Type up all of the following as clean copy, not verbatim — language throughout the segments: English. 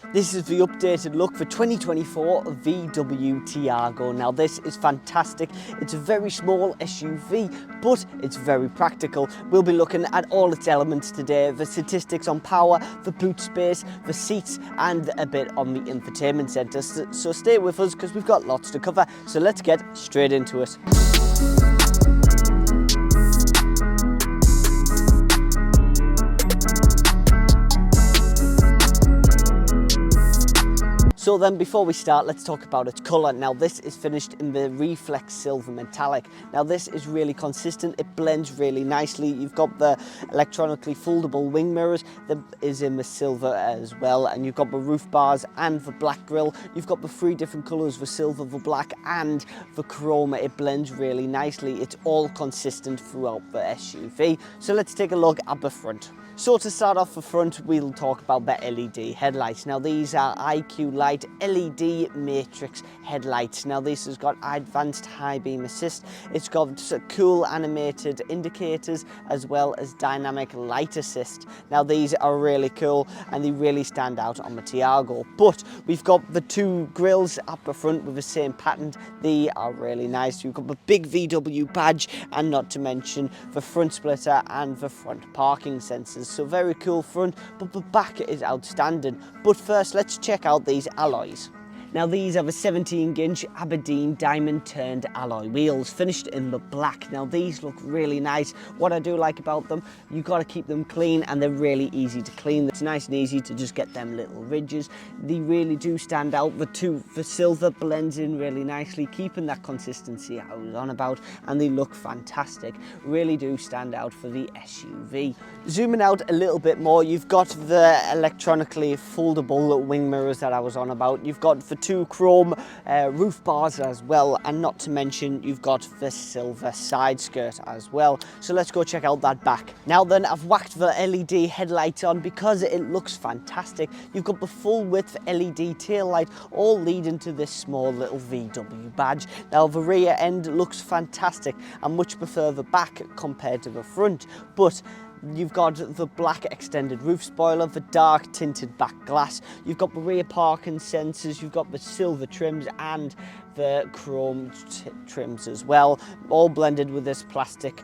This is the updated look for 2024 VW Taigo. Now this is fantastic. It's a very small SUV, but it's very practical. We'll be looking at all its elements today, the statistics on power, the boot space, the seats, and a bit on the infotainment centre. So stay with us because we've got lots to cover. So let's get straight into it. So then before we start, let's talk about its colour. Now this is finished in the reflex silver metallic. Now this is really consistent, it blends really nicely. You've got the electronically foldable wing mirrors that is in the silver as well, and you've got the roof bars and the black grille. You've got the three different colours, the silver, the black and the chrome. It blends really nicely. It's all consistent throughout the SUV. So let's take a look at the front. So to start off the front, we'll talk about the LED headlights. Now these are IQ Light LED matrix headlights. Now this has got advanced high beam assist. It's got cool animated indicators as well as dynamic light assist. Now these are really cool and they really stand out on the Taigo. But we've got the two grills up the front with the same pattern. They are really nice. You've got the big VW badge and not to mention the front splitter and the front parking sensors. So very cool front, but the back is outstanding. But first, let's check out these alloys. Now these are the 17-inch Aberdeen diamond turned alloy wheels, finished in the black. Now these look really nice. What I do like about them, you've got to keep them clean and they're really easy to clean. It's nice and easy to just get them little ridges. They really do stand out. The silver blends in really nicely, keeping that consistency I was on about, and they look fantastic. Really do stand out for the SUV. Zooming out a little bit more, you've got the electronically foldable wing mirrors that I was on about. You've got the two chrome roof bars as well, and not to mention you've got the silver side skirt as well. So let's go check out that back. Now then, I've whacked the LED headlights on because it looks fantastic. You've got the full width LED tail light all leading to this small little VW badge. Now the rear end looks fantastic. I much prefer the back compared to the front, but you've got the black extended roof spoiler, the dark tinted back glass, you've got the rear parking sensors, you've got the silver trims and the chrome trims as well, all blended with this plastic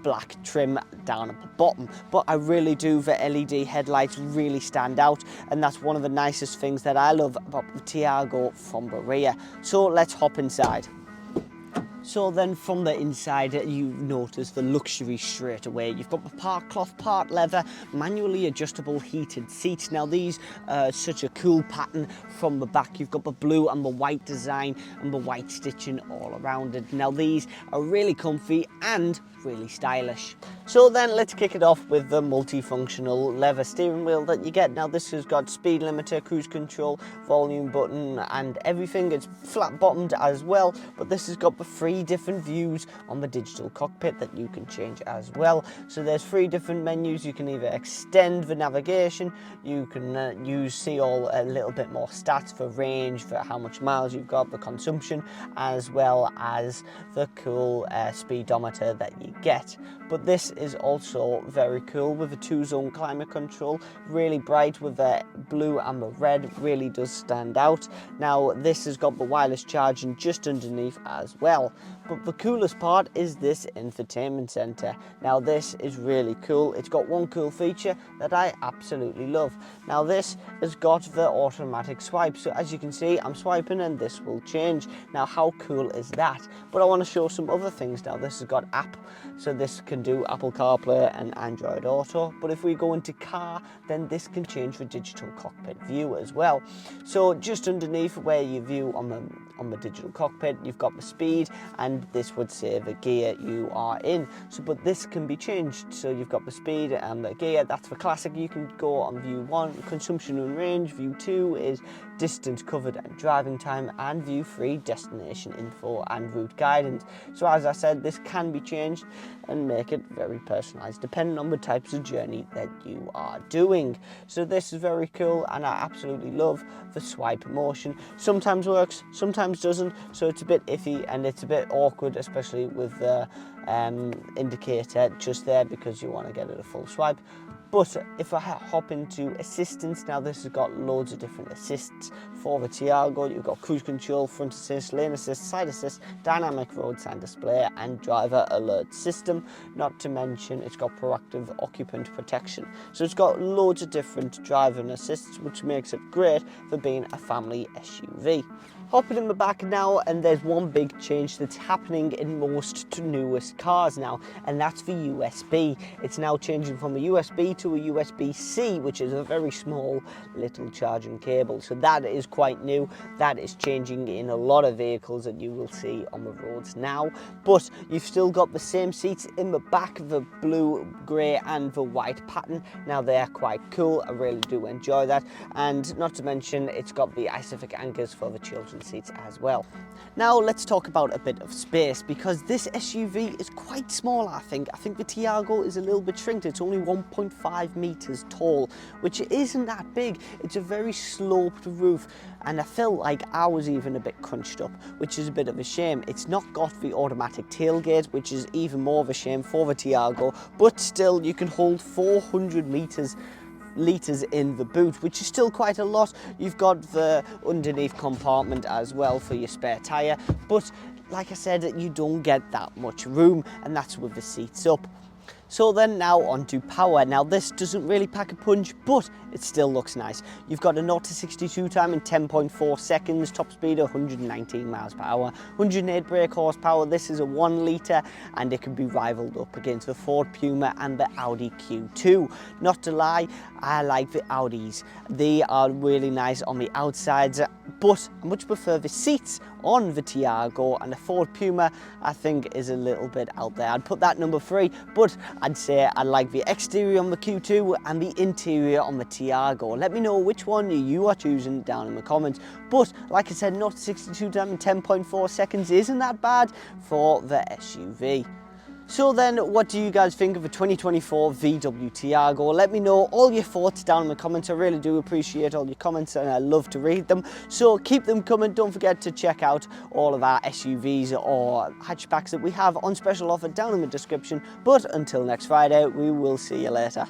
black trim down at the bottom. But I really do, the LED headlights really stand out, and that's one of the nicest things that I love about the Taigo from the rear. So let's hop inside. So then from the inside, you notice the luxury straight away. You've got the part cloth, part leather, manually adjustable heated seats. Now these are such a cool pattern from the back. You've got the blue and the white design and the white stitching all around it. Now these are really comfy and really stylish. So then let's kick it off with the multifunctional leather steering wheel that you get. Now this has got speed limiter, cruise control, volume button and everything. It's flat bottomed as well, but this has got the three different views on the digital cockpit that you can change as well. So there's three different menus. You can either extend the navigation, you can see all a little bit more stats for range, for how much miles you've got, the consumption, as well as the cool speedometer that you get. But this is also very cool with a 2-zone climate control, really bright with the blue and the red, really does stand out. Now this has got the wireless charging just underneath as well. But the coolest part is this infotainment center. Now this is really cool. It's got one cool feature that I absolutely love. Now this has got the automatic swipe. So as you can see, I'm swiping and this will change. Now how cool is that? But I want to show some other things now. This has got app, so this can do Apple CarPlay and Android Auto. But if we go into car, then this can change the digital cockpit view as well. So just underneath where you view on the digital cockpit, you've got the speed, and this would say the gear you are in. So but this can be changed. So you've got the speed and the gear, that's for classic. You can go on view 1, consumption and range. View 2 is distance covered and driving time, and view 3, destination info and route guidance. So as I said, this can be changed and make it very personalized depending on the types of journey that you are doing. So this is very cool, and I absolutely love the swipe motion. Sometimes works, sometimes doesn't, so it's a bit iffy and it's a bit awkward, especially with the indicator just there because you want to get it a full swipe. But if I hop into assistance, now this has got loads of different assists. For the Taigo, you've got cruise control, front assist, lane assist, side assist, dynamic road sign display and driver alert system. Not to mention it's got proactive occupant protection. So it's got loads of different driving assists, which makes it great for being a family SUV. Hopping in the back now, and there's one big change that's happening in most newest cars now, and that's the USB. It's now changing from a USB to a USB-C, which is a very small little charging cable. So that is quite new. That is changing in a lot of vehicles that you will see on the roads now. But you've still got the same seats in the back, the blue, grey and the white pattern. Now they're quite cool. I really do enjoy that. And not to mention, it's got the Isofix anchors for the children's seats as well. Now let's talk about a bit of space, because this SUV is quite small. I think the Taigo is a little bit shrinked. It's only 1.5 meters tall, which isn't that big. It's a very sloped roof, and I felt like I was even a bit crunched up, which is a bit of a shame. It's not got the automatic tailgate, which is even more of a shame for the Taigo, but still you can hold 400 litres in the boot, which is still quite a lot. You've got the underneath compartment as well for your spare tyre, but like I said, you don't get that much room, and that's with the seats up. So then now onto power. Now this doesn't really pack a punch, but it still looks nice. You've got a 0 to 62 time in 10.4 seconds, top speed 119 miles per hour, 108 brake horsepower. This is a 1 litre, and it can be rivaled up against the Ford Puma and the Audi Q2. Not to lie, I like the Audis. They are really nice on the outsides, but I much prefer the seats on the Taigo, and the Ford Puma I think is a little bit out there. I'd put that number 3, but I'd say I like the exterior on the Q2 and the interior on the Taigo. Let me know which one you are choosing down in the comments. But like I said, 0 to 62 time in 10.4 seconds isn't that bad for the SUV. So then, what do you guys think of the 2024 VW Taigo? Let me know all your thoughts down in the comments. I really do appreciate all your comments, and I love to read them. So keep them coming. Don't forget to check out all of our SUVs or hatchbacks that we have on special offer down in the description. But until next Friday, we will see you later.